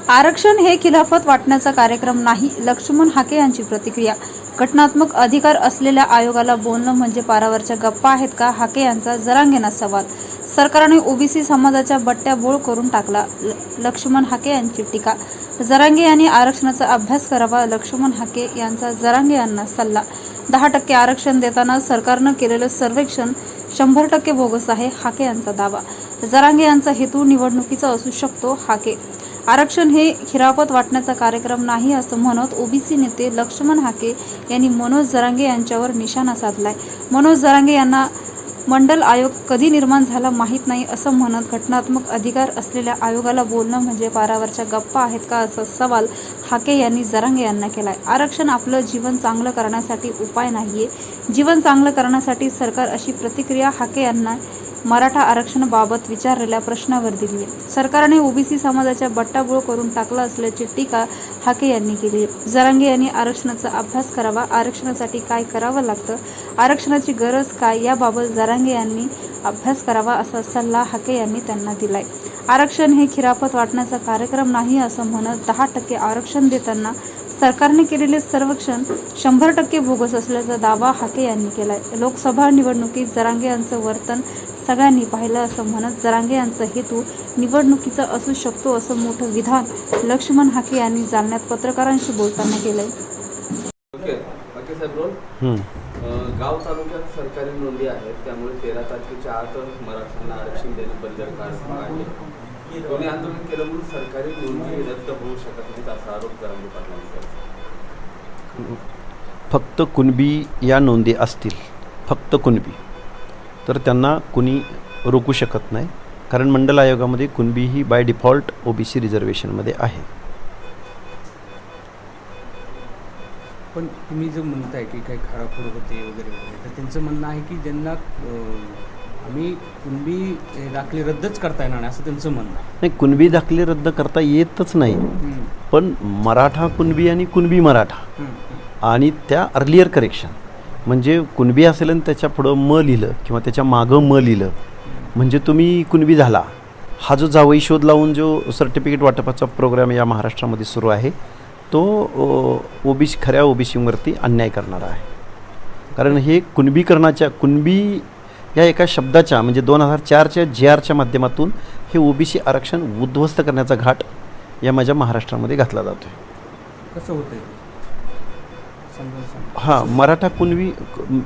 आरक्षण हे खिलाफत वाटण्याचा कार्यक्रम नाही, लक्ष्मण हाके यांची प्रतिक्रिया. घटनात्मक अधिकार असलेल्या आयोगाला बोलणं म्हणजे पारावरच्या गप्पा आहेत का? हाके यांचा जरांगेंना सवाल. सरकारने ओबीसी समाजाच्या बट्ट्या बोळ करून टाकला, लक्ष्मण हाके यांची टीका. जरांगे यांनी आरक्षणाचा अभ्यास करावा, लक्ष्मण हाके यांचा जरांगे यांना सल्ला. 10% आरक्षण देताना सरकारनं केलेलं सर्वेक्षण 100% बोगस आहे, हाके यांचा दावा. जरांगे यांचा हेतू निवडणुकीचा असू शकतो, हाके. आरक्षण हे खिलाफत वाटण्याचा कार्यक्रम नाही असं म्हणत ओबीसी नेते लक्ष्मण हाके यांनी मनोज जरांगे यांच्यावर निशाणा साधलाय. मनोज जरांगे यांना मंडल आयोग कधी निर्माण झाला माहीत नाही असं म्हणत घटनात्मक अधिकार असलेल्या आयोगाला बोलणं म्हणजे पारावरच्या गप्पा आहेत का, असा सवाल हाके यांनी जरांगे यांना केलाय. आरक्षण आपलं जीवन चांगलं करण्यासाठी उपाय नाहीये, जीवन चांगलं करण्यासाठी सरकार, अशी प्रतिक्रिया हाके यांना मराठा आरक्षणाबाबत विचारलेल्या प्रश्नावर दिली आहे. सरकारने ओबीसी समाजाच्या बट्टाबोळ करून टाकला असल्याची टीका हाके यांनी केली आहे. जरांगे यांनी आरक्षणाचा अभ्यास करावा, आरक्षणासाठी काय करावं लागतं, आरक्षणाची गरज काय याबाबत जरांगे यांनी अभ्यास करावा असा सल्ला हाके यांनी त्यांना दिलाय. आरक्षण हे खिलाफत वाटण्याचा कार्यक्रम नाही असं म्हणत 10% आरक्षण देताना सरकारने केलेले सर्वेक्षण 100% बोगस असल्याचा दावा हाके यांनी केलाय. लोकसभा निवडणुकीत जरांगे यांचं वर्तन सगळ्यांनी पाहिलं असं म्हणत जरांगे यांचा हेतू निवडणुकीचा असू शकतो असं मोठं विधान लक्ष्मण हाके यांनी जालन्यात पत्रकारांशी बोलताना केलंय. गाव तालुक्यात सरकारी नोंदी आहेत, त्यामुळे 13 तारखेच्या आत मराठ्यांना आरक्षण देणं बंधनकारक आहे. कोणी आंदोलन केलं म्हणून सरकारी नोंदी रद्द होऊ शकत नाहीत असा आरोप जरांगे पाटलांनी केला. फक्त कुणबी या नोंदी असतील, फक्त कुणबी, तर त्यांना कुणी रोखू शकत नाही, कारण मंडल आयोगामध्ये कुणबी ही बाय डिफॉल्ट ओबीसी रिझर्वेशनमध्ये आहे. पण तुम्ही जो म्हणताय की काही खाराखोर होते वगैरे वगैरे, तर त्यांचं म्हणणं आहे की ज्यांना आम्ही कुणबी दाखले रद्दच करता येणार नाही असं त्यांचं म्हणणं आहे. नाही, कुणबी दाखले रद्द करता येतच नाही, पण मराठा कुणबी आणि कुणबी मराठा आणि त्या अर्लियर करेक्शन, म्हणजे कुणबी असेल आणि त्याच्या पुढं म लिहिलं किंवा त्याच्या मागं म लिहिलं म्हणजे तुम्ही कुणबी झाला. हा जो जावई शोध लावून जो सर्टिफिकेट वाटपाचा प्रोग्राम या महाराष्ट्रामध्ये सुरू आहे तो ओबीसी, खऱ्या ओबीसीवरती अन्याय करणारा आहे. कारण हे कुणबीकरणाच्या, कुणबी या एका शब्दाच्या म्हणजे 2004च्या JRच्या माध्यमातून हे ओबीसी आरक्षण उद्ध्वस्त करण्याचा घाट या माझ्या महाराष्ट्रामध्ये घातला जातो आहे. कसं होतं हां, मराठा कुणबी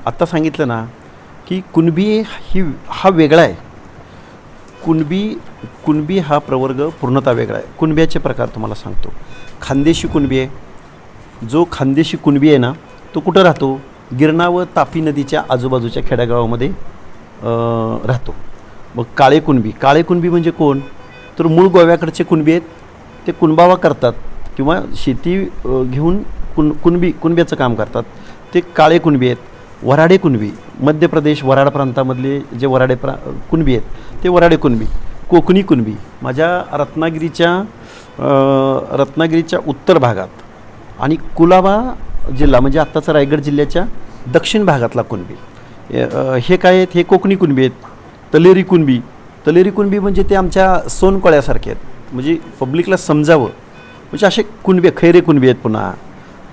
आत्ता सांगितलं ना की कुणबी हा वेगळा आहे. कुणबी हा प्रवर्ग पूर्णतः वेगळा आहे. कुणब्याचे प्रकार तुम्हाला सांगतो. खानदेशी कुणबी आहे. जो खानदेशी कुणबी आहे ना तो कुठं राहतो? गिरणा व तापी नदीच्या आजूबाजूच्या खेड्यागावामध्ये राहतो. मग काळे कुणबी म्हणजे कोण? तर मूळ गोव्याकडचे कुणबी आहेत, ते कुणबावा करतात किंवा शेती घेऊन कुणब्याचं काम करतात, ते काळे कुणबी आहेत. वऱ्हाडे कुणबी, मध्य प्रदेश वऱ्हाड प्रांतामधले जे वऱ्हाडे कुणबी आहेत ते वऱ्हाडे कुणबी. कोकणी कुणबी माझ्या रत्नागिरीच्या उत्तर भागात आणि कुलाबा जिल्हा म्हणजे आत्ताचा रायगड जिल्ह्याच्या दक्षिण भागातला कुणबी, हे काय आहेत? हे कोकणी कुणबी आहेत. तलेरी कुणबी म्हणजे ते आमच्या सोनकळ्यासारखे आहेत, म्हणजे पब्लिकला समजावं, म्हणजे असे कुणबी. खैरे कुणबी आहेत,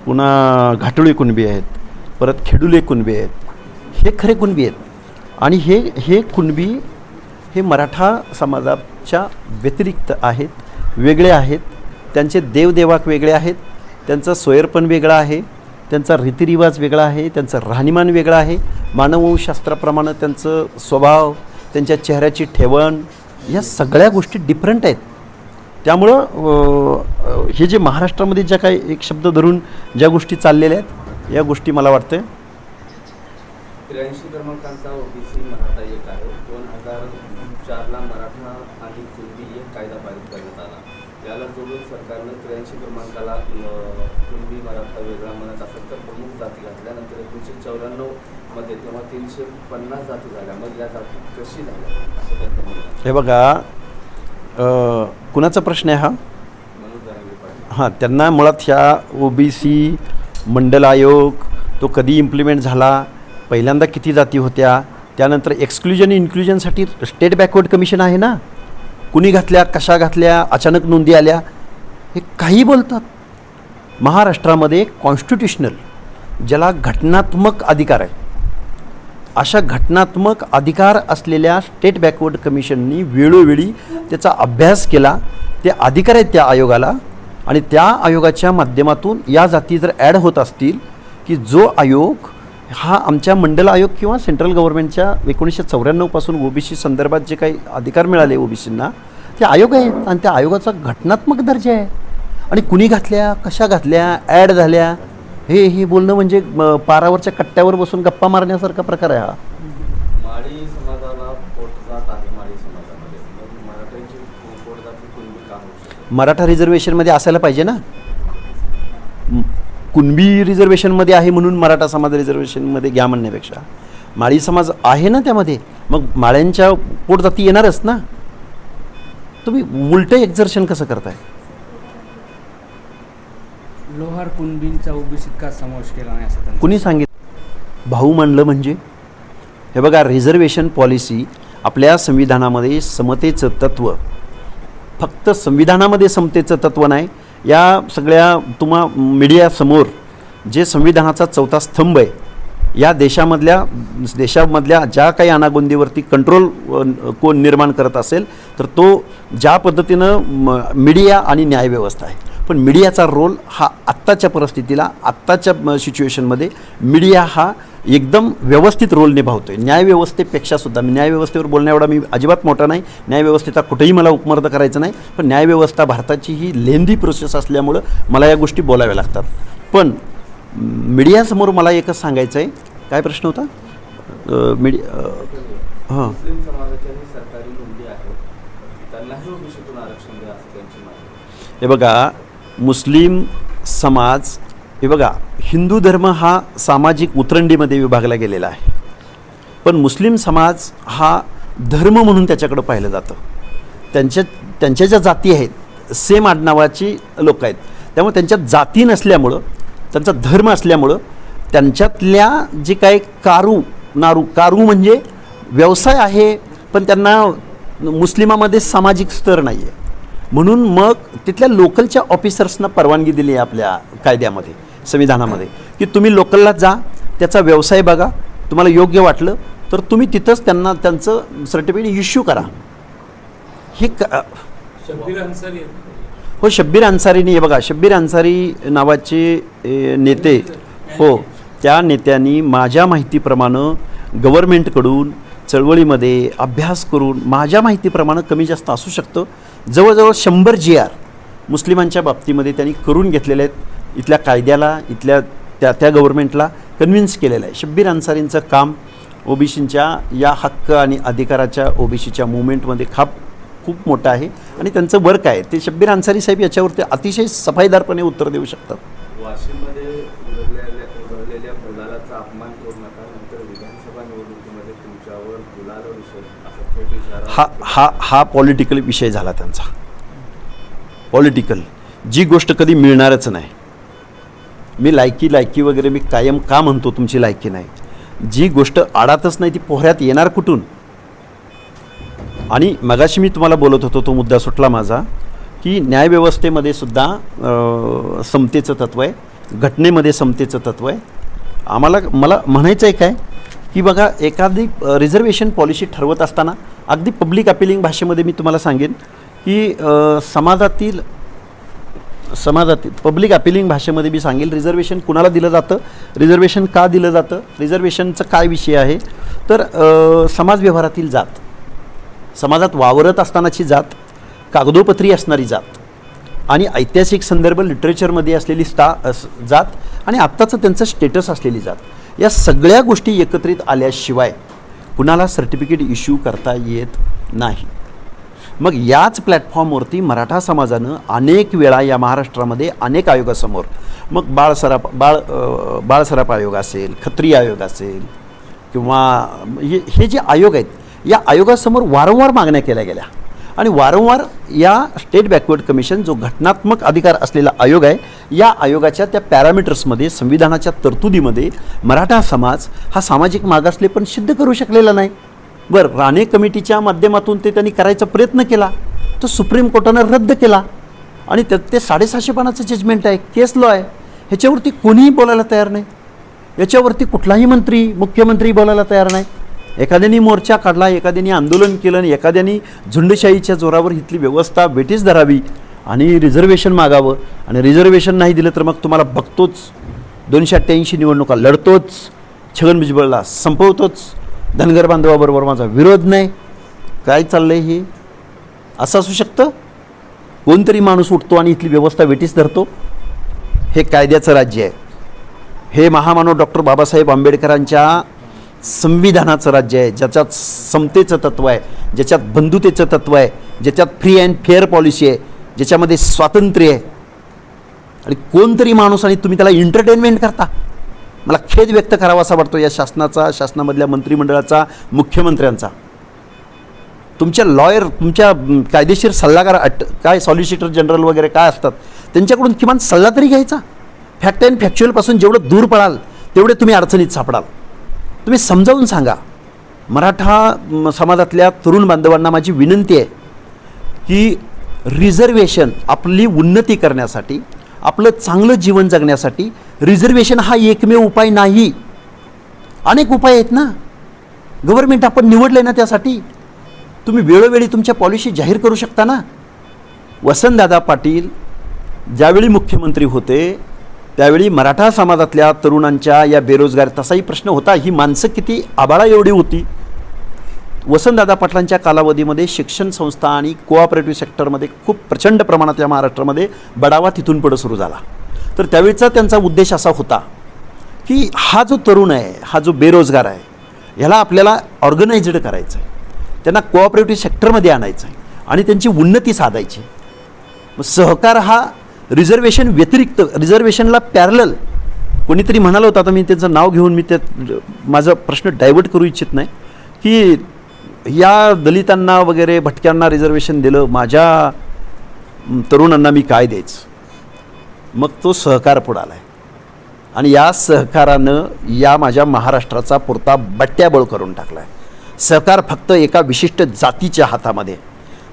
पुन्हा घाटोळी कुणबी आहेत, परत खेडुले कुणबी आहेत. हे खरे कुणबी आहेत आणि हे कुणबी हे मराठा समाजाच्या व्यतिरिक्त आहेत, वेगळे आहेत. त्यांचे देवदेवाक वेगळे आहेत, त्यांचं सोयरपण वेगळं आहे, त्यांचा रीतिरिवाज वेगळा आहे, त्यांचं राहणीमान वेगळं आहे. मानवशास्त्राप्रमाणे त्यांचं स्वभाव, त्यांच्या चेहऱ्याची ठेवण, या सगळ्या गोष्टी डिफरंट आहेत. त्यामुळं हे जे महाराष्ट्रामध्ये ज्या काही एक शब्द धरून ज्या गोष्टी चाललेल्या आहेत या गोष्टी मला वाटतं 83 क्रमांकाचा ओबीसी मराठा एक आहे. 2004ला मराठा आणि कुणबी एक कायदा पारित करण्यात आला. याला जोडून सरकारनं 83 क्रमांकाला कुणबी मराठा वेगळा म्हणत असेल तर प्रमुख जाती घातल्यानंतर 1994 मध्ये तेव्हा 350 जाती झाल्या. मग या जाती कशी झाल्या असं त्यांचं म्हणणं आहे. हे बघा, कुणाचा प्रश्न आहे हा? मनोज जरांगे पाटील. हां, त्यांना मुळात ह्या ओबीसी मंडल आयोग तो कधी इम्प्लिमेंट झाला, पहिल्यांदा किती जाती होत्या, त्यानंतर एक्सक्लुजन इन्क्लुजनसाठी स्टेट बॅकवर्ड कमिशन आहे ना, कुणी घातल्या, कशा घातल्या, अचानक नोंदी आल्या, हे काही बोलतात. महाराष्ट्रामध्ये कॉन्स्टिट्युशनल ज्याला घटनात्मक अधिकार आहे, अशा घटनात्मक अधिकार असलेल्या स्टेट बॅकवर्ड कमिशननी वेळोवेळी त्याचा अभ्यास केला. ते अधिकार आहेत त्या आयोगाला, आणि त्या आयोगाच्या माध्यमातून या जाती जर ॲड होत असतील, की जो आयोग हा आमच्या मंडल आयोग किंवा सेंट्रल गव्हर्नमेंटच्या 1994 पासून ओबीसी संदर्भात जे काही अधिकार मिळाले ओबीसींना, ते आयोग आहेत आणि त्या आयोगाचा घटनात्मक दर्जा आहे. आणि कुणी घातल्या, कशा घातल्या, ॲड झाल्या, हे बोलणं म्हणजे पारावरच्या कट्ट्यावर बसून गप्पा मारण्यासारखा प्रकार आहे हा. माळी समाजाला पोटजात आहे. माळी समाजामध्ये मग मराठ्यांची पोटजात कुणबी का होऊ शकते? मराठा रिझर्वेशनमध्ये असायला पाहिजे ना. कुणबी रिझर्वेशनमध्ये आहे म्हणून मराठा समाज रिझर्वेशनमध्ये घ्या म्हणण्यापेक्षा माळी समाज आहे ना त्यामध्ये, मग माळ्यांच्या पोटजाती येणारच ना. तुम्ही उलटं एक्झर्शन कसं करताय? लोहार कुणबींचा ओबीसीत का समावेश केला नाही असं त्यांचं कुणी सांगितलं? भाऊ म्हणलं म्हणजे हे बघा, रिझर्वेशन पॉलिसी आपल्या संविधानामध्ये समतेचं तत्त्व, फक्त संविधानामध्ये समतेचं तत्त्व नाही, या सगळ्या तुम्हा मीडियासमोर जे संविधानाचा चौथा स्तंभ आहे, या देशामधल्या ज्या काही अनागोंदीवरती कंट्रोल कोण निर्माण करत असेल तर तो ज्या पद्धतीनं मीडिया आणि न्यायव्यवस्था आहे. पण मीडियाचा रोल हा आत्ताच्या परिस्थितीला, आत्ताच्या सिच्युएशनमध्ये मीडिया हा एकदम व्यवस्थित रोल निभावतो आहे. न्यायव्यवस्थेपेक्षा सुद्धा, न्यायव्यवस्थेवर बोलण्याएवढा मी अजिबात मोठा नाही, न्यायव्यवस्थेचा कुठेही मला उपमर्द करायचं नाही, पण न्यायव्यवस्था भारताची ही लेंदी प्रोसेस असल्यामुळं मला या गोष्टी बोलाव्या लागतात. पण मीडियासमोर मला एकच सांगायचं आहे. काय प्रश्न होता? हां, मुस्लिम समाजाच्याही सरकारी नोंदी आहेत, त्यांनाही ओबीसीतून आरक्षण द्या असं त्यांची मागणी. हे बघा, मुस्लिम समाज, हे बघा, हिंदू धर्म हा सामाजिक उतरंडीमध्ये विभागला गेलेला आहे, पण मुस्लिम समाज हा धर्म म्हणून त्याच्याकडं पाहिलं जातं. त्यांच्या ज्या जाती आहेत, सेम आडनावाची लोक आहेत, त्यामुळे त्यांच्या जाती नसल्यामुळं, त्यांचा धर्म असल्यामुळं त्यांच्यातल्या जे काही कारू म्हणजे व्यवसाय आहे, पण त्यांना मुस्लिमामध्ये सामाजिक स्तर नाही आहे, म्हणून मग तिथल्या लोकलच्या ऑफिसर्सना परवानगी दिली आहे आपल्या कायद्यामध्ये, संविधानामध्ये, की तुम्ही लोकलला जा, त्याचा व्यवसाय बघा, तुम्हाला योग्य वाटलं तर तुम्ही तिथंच त्यांना त्यांचं सर्टिफिकेट इश्यू करा. हे शब्बीर अन्सारी हो, शब्बीर अन्सारीनी, हे बघा, शब्बीर अन्सारी नावाचे नेते, हो, त्या नेत्यांनी माझ्या माहितीप्रमाणे गव्हर्मेंटकडून चळवळीमध्ये अभ्यास करून, माझ्या माहितीप्रमाणे कमी जास्त असू शकतं, जवळजवळ 100 GR मुस्लिमांच्या बाबतीमध्ये त्यांनी करून घेतलेले आहेत. इथल्या कायद्याला, इथल्या त्या गव्हर्मेंटला कन्व्हिन्स केलेलं आहे. शब्बीर अन्सारींचं काम ओबीसींच्या या हक्क आणि अधिकाराच्या ओबीसीच्या मुवमेंटमध्ये खूप मोठं आहे आणि त्यांचं वर्क आहे. ते शब्बीर अन्सारी साहेब याच्यावरती अतिशय सफाईदारपणे उत्तर देऊ शकतात. वाशिममध्ये उडवलेल्या गुलालाचा अपमान करू नका, नंतर विधानसभा निवडणुकीमध्ये तुमच्यावर गुलाल विषय असा थेट इशारा. हा पॉलिटिकल विषय झाला त्यांचा. पॉलिटिकल जी गोष्ट कधी मिळणारच नाही. मी लायकी वगैरे मी कायम का म्हणतो तुमची लायकी नाही, जी गोष्ट आडातच नाही ती पोहऱ्यात येणार कुठून? आणि मगाशी मी तुम्हाला बोलत होतो, तो मुद्दा सुटला माझा, की न्यायव्यवस्थेमध्ये सुद्धा समतेचं तत्त्व आहे, घटनेमध्ये समतेचं तत्त्व आहे. मला म्हणायचं आहे काय, की बघा, एखादी रिझर्वेशन पॉलिसी ठरवत असताना अगदी पब्लिक अपिलिंग भाषेमध्ये मी तुम्हाला सांगेन की समाजातील पब्लिक अपिलिंग भाषेमध्ये मी सांगेल, रिझर्वेशन कुणाला दिलं जातं, रिझर्वेशन का दिलं जातं, रिझर्वेशनचा काय विषय आहे, तर समाज व्यवहारातील जात, समाजात वावरत असतानाची जात, कागदोपत्री असणारी जात आणि ऐतिहासिक संदर्भ लिटरेचरमध्ये असलेली जात आणि आत्ताचं त्यांचं स्टेटस असलेली जात, या सगळ्या गोष्टी एकत्रित आल्याशिवाय कुणाला सर्टिफिकेट इश्यू करता येत नाही. मग याच प्लॅटफॉर्मवरती मराठा समाजानं अनेक वेळा या महाराष्ट्रामध्ये अनेक आयोगासमोर, मग बाळ सराफ आयोग असेल, खत्री आयोग असेल किंवा हे जे आयोग आहेत, या आयोगासमोर वारंवार मागण्या केल्या गेल्या आणि वारंवार या स्टेट बॅकवर्ड कमिशन जो घटनात्मक अधिकार असलेला आयोग आहे, या आयोगाच्या त्या पॅरामीटर्समध्ये, संविधानाच्या तरतुदीमध्ये मराठा समाज हा सामाजिक मागासलेपण सिद्ध करू शकलेला नाही. बरं, राणे कमिटीच्या माध्यमातून ते त्यांनी करायचा प्रयत्न केला, तो सुप्रीम कोर्टानं रद्द केला आणि ते 750 पानाचं जजमेंट आहे, केस लॉ आहे. ह्याच्यावरती कोणीही बोलायला तयार नाही. याच्यावरती कुठलाही मंत्री, मुख्यमंत्री बोलायला तयार नाही. एखाद्याने मोर्चा काढला, एखाद्याने आंदोलन केलं आणि एखाद्याने झुंडशाहीच्या जोरावर इथली व्यवस्था बेटीस धरावी आणि रिझर्वेशन मागावं. आणि रिझर्वेशन नाही दिलं तर मग तुम्हाला बघतोच, 288 निवडणुका लढतोच, छगन भुजबळला संपवतोच, धनगर बांधवाबरोबर माझा विरोध नाही. काय चाललं आहे हे? असं असू शकतं? कोणतरी माणूस उठतो आणि इथली व्यवस्था वेटीस धरतो? हे कायद्याचं राज्य आहे. हे महामानव डॉक्टर बाबासाहेब आंबेडकरांच्या संविधानाचं राज्य आहे, ज्याच्यात समतेचं तत्त्व आहे, ज्याच्यात बंधुतेचं तत्त्व आहे, ज्याच्यात फ्री अँड फेअर पॉलिसी आहे, ज्याच्यामध्ये स्वातंत्र्य आहे. आणि कोणतरी माणूस आणि तुम्ही त्याला एंटरटेनमेंट करता. मला खेद व्यक्त करावा असा वाटतो या शासनाचा, शासनामधल्या मंत्रिमंडळाचा, मुख्यमंत्र्यांचा. तुमच्या लॉयर, तुमच्या कायदेशीर सल्लागार, काय सॉलिसिटर जनरल वगैरे काय असतात, त्यांच्याकडून किमान सल्ला तरी घ्यायचा. फॅक्ट अँड फॅक्च्युअलपासून जेवढं दूर पडाल तेवढे तुम्ही अडचणीत सापडाल. तुम्ही समजावून सांगा. मराठा समाजातल्या तरुण बांधवांना माझी विनंती आहे की रिझर्वेशन आपली उन्नती करण्यासाठी, आपलं चांगलं जीवन जगण्यासाठी रिझर्वेशन हा एकमेव उपाय नाही. अनेक उपाय आहेत ना. गव्हर्नमेंट आपण निवडले ना त्यासाठी. तुम्ही वेळोवेळी तुमच्या पॉलिसी जाहीर करू शकता ना. वसंतदादा पाटील ज्यावेळी मुख्यमंत्री होते त्यावेळी मराठा समाजातल्या तरुणांच्या या बेरोजगार, तसाही प्रश्न होता. ही माणसं किती आबाळा एवढी होती. वसंतदादा पाटलांच्या कालावधीमध्ये शिक्षण संस्था आणि कोऑपरेटिव्ह सेक्टरमध्ये खूप प्रचंड प्रमाणात या महाराष्ट्रामध्ये बढावा तिथून पुढं सुरू झाला. तर त्यावेळचा त्यांचा उद्देश असा होता की हा जो तरुण आहे, हा जो बेरोजगार आहे, ह्याला आपल्याला ऑर्गनायझड करायचं आहे, त्यांना कोऑपरेटिव्ह सेक्टरमध्ये आणायचं आहे आणि त्यांची उन्नती साधायची. मग सहकार हा रिझर्वेशन व्यतिरिक्त, रिझर्वेशनला पॅरलल, कोणीतरी म्हणालं होतं, आता मी त्यांचं नाव घेऊन मी त्यात माझा प्रश्न डायव्हर्ट करू इच्छित नाही, की या दलितांना वगैरे भटक्यांना रिझर्वेशन दिलं, माझ्या तरुणांना मी काय द्यायचं. मग तो सहकार पुढे आला आहे आणि या सहकारानं या माझ्या महाराष्ट्राचा पुरता बट्ट्याबोळ करून टाकला आहे. सहकार फक्त एका विशिष्ट जातीच्या हातामध्ये,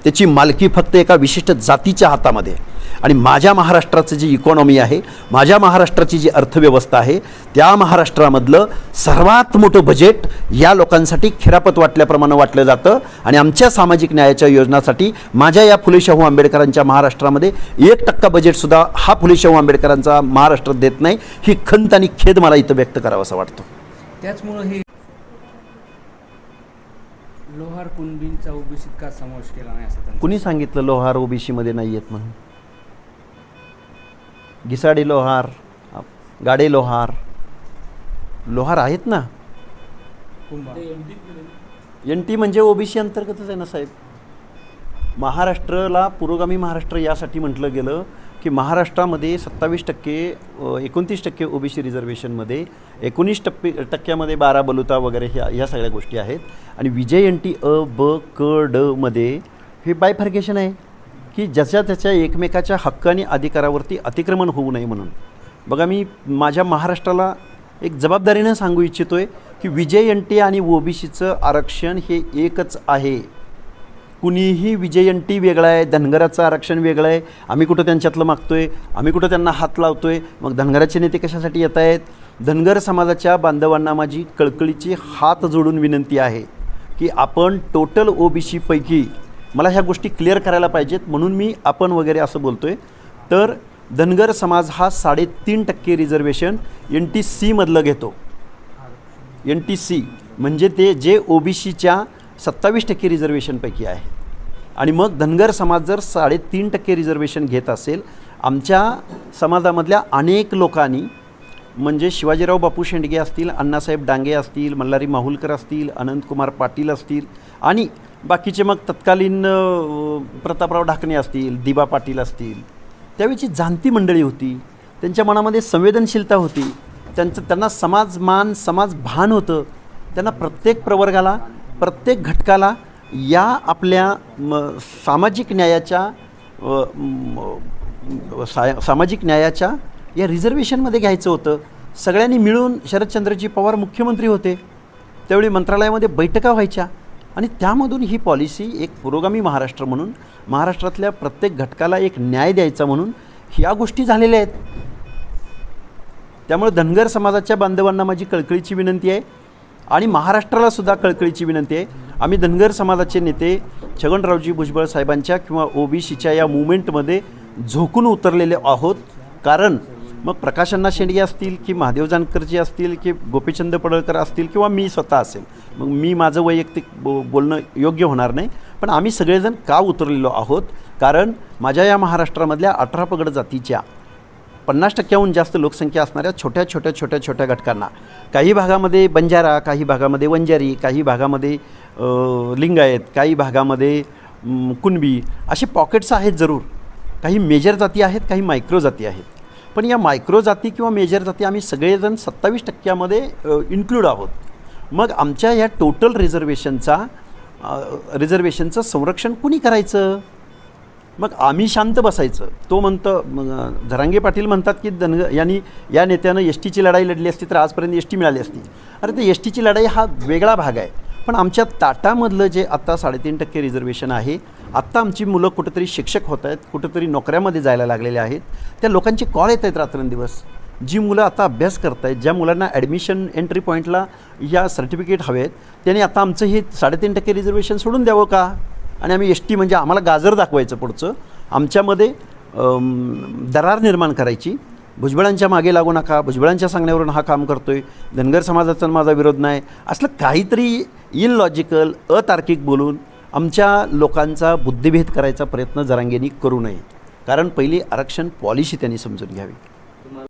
त्याची मालकी फक्त एका विशिष्ट जातीच्या हातामध्ये. आणि माझ्या महाराष्ट्राचं जी इकॉनॉमी आहे, माझ्या महाराष्ट्राची जी अर्थव्यवस्था आहे, त्या महाराष्ट्रामधलं सर्वात मोठं बजेट या लोकांसाठी खिरापत वाटल्याप्रमाणे वाटलं जातं. आणि आमच्या सामाजिक न्यायाच्या योजनासाठी माझ्या या फुले शाहू आंबेडकरांच्या महाराष्ट्रामध्ये 1% बजेटसुद्धा हा फुले शाहू आंबेडकरांचा महाराष्ट्र देत नाही. ही खंत आणि खेद मला इथं व्यक्त करावा असं वाटतो. त्याचमुळं हे लोहार कुणबींचा ओबीसीत का समावेश केला नाही असं त्यांचं. कुणी सांगितलं लोहार ओबीसीमध्ये नाही येत म्हणून? घिसाडे लोहार, गाडे लोहार, लोहार आहेत ना. NT म्हणजे ओबीसी अंतर्गतच आहे ना साहेब. महाराष्ट्राला पुरोगामी महाराष्ट्र यासाठी म्हटलं गेलं की महाराष्ट्रामध्ये 27%, 29% ओबीसी रिझर्वेशनमध्ये, 19% 12 बलुता वगैरे ह्या सगळ्या गोष्टी आहेत. आणि विजय NT अ, ब, क, ड मध्ये हे बायफर्गेशन आहे की ज्याच्या त्याच्या एकमेकाच्या हक्क आणि अधिकारावरती अतिक्रमण होऊ नये म्हणून. बघा, मी माझ्या महाराष्ट्राला एक जबाबदारीनं सांगू इच्छितो आहे की विजय NT आणि ओबीसीचं आरक्षण हे एकच आहे. कुणीही विजय NT वेगळा आहे, धनगराचं आरक्षण वेगळं आहे. आम्ही कुठं त्यांच्यातलं मागतोय, आम्ही कुठं त्यांना हात लावतोय. मग धनगराचे नेते कशासाठी येत आहेत? धनगर समाजाच्या बांधवांना माझी कळकळीची हात जोडून विनंती आहे की आपण टोटल ओबीसी पैकी, मला ह्या गोष्टी क्लिअर करायला पाहिजेत म्हणून मी आपण वगैरे असं बोलतोय. तर धनगर समाज हा 3.5% रिझर्वेशन NTC मधलं घेतो. NTC म्हणजे ते जे ओबीसीच्या 27% रिझर्वेशनपैकी आहे. आणि मग धनगर समाज जर 3.5% रिझर्वेशन घेत असेल, आमच्या समाजामधल्या अनेक लोकांनी, म्हणजे शिवाजीराव बापू शेंडगे असतील, अण्णासाहेब डांगे असतील, मल्हारी माहुलकर असतील, अनंतकुमार पाटील असतील आणि बाकीचे मग तत्कालीन प्रतापराव ढाकणे असतील, दिबा पाटील असतील, त्यावेळीची जाणती मंडळी होती. त्यांच्या मनामध्ये संवेदनशीलता होती. त्यांना समाजमान, समाजभान होतं. त्यांना प्रत्येक प्रवर्गाला, प्रत्येक घटकाला या आपल्या सामाजिक न्यायाच्या या रिझर्वेशनमध्ये घ्यायचं होतं. सगळ्यांनी मिळून, शरदचंद्रजी पवार मुख्यमंत्री होते त्यावेळी मंत्रालयामध्ये बैठका व्हायच्या. आणि त्यामधून ही पॉलिसी एक पुरोगामी महाराष्ट्र म्हणून महाराष्ट्रातल्या प्रत्येक घटकाला एक न्याय द्यायचा म्हणून ह्या गोष्टी झालेल्या आहेत. त्यामुळे धनगर समाजाच्या बांधवांना माझी कळकळीची विनंती आहे आणि महाराष्ट्राला सुद्धा कळकळीची विनंती आहे. आम्ही धनगर समाजाचे नेते छगनरावजी भुजबळ साहेबांच्या किंवा ओबीसीच्या या मुवमेंटमध्ये झोकून उतरलेले आहोत. कारण मग प्रकाशअण्णा शेंडगे असतील की महादेव जानकरजी असतील की गोपीचंद पडळकर असतील किंवा मी स्वतः असेल, मग मी माझं वैयक्तिक बोलणं योग्य होणार नाही, पण आम्ही सगळेजण का उतरलेलो आहोत? कारण माझ्या या महाराष्ट्रामधल्या 18 पगड जातीच्या 50% जास्त लोकसंख्या असणाऱ्या छोट्या घटकांना, काही भागामध्ये बंजारा, काही भागामध्ये वंजारी, काही भागामध्ये लिंगायत, काही भागामध्ये कुणबी, असे पॉकेट्स आहेत जरूर. काही मेजर जाती आहेत, काही मायक्रो जाती आहेत. पण या मायक्रो जाती किंवा मेजर जाती आम्ही सगळेजण 27% इन्क्लूड आहोत. मग आमच्या या टोटल रिझर्वेशनचं संरक्षण कुणी करायचं? मग आम्ही शांत बसायचं? तो म्हणतो, झरांगे पाटील म्हणतात की या नेत्यानं एस टीची लढाई लढली असती तर आजपर्यंत एस टी मिळाली असती. अरे ते एस टीची लढाई हा वेगळा भाग आहे. पण आमच्या ताटामधलं जे आत्ता 3.5% रिझर्वेशन आहे, आत्ता आमची मुलं कुठेतरी शिक्षक होत आहेत, कुठेतरी नोकऱ्यामध्ये जायला लागलेले आहेत. त्या लोकांचे कॉल येत आहेत रात्रंदिवस. जी मुलं आता अभ्यास करत आहेत, ज्या मुलांना ॲडमिशन एंट्री पॉईंटला या सर्टिफिकेट हवे आहेत, त्यांनी आता आमचं हे 3.5% रिझर्वेशन सोडून द्यावं का? आणि आम्ही एस टी म्हणजे आम्हाला गाजर दाखवायचं पुढचं, आमच्यामध्ये दरार निर्माण करायची. भुजबळांच्या मागे लागू नका, भुजबळांच्या सांगण्यावरून हा काम करतोय, धनगर समाजाचा माझा विरोध नाही, असलं काहीतरी इलॉजिकल अतार्किक बोलून आमच्या लोकांचा बुद्धिभेद करायचा प्रयत्न जरांगेंनी करू नये. कारण पहिली आरक्षण पॉलिसी त्यांनी समजून घ्यावी.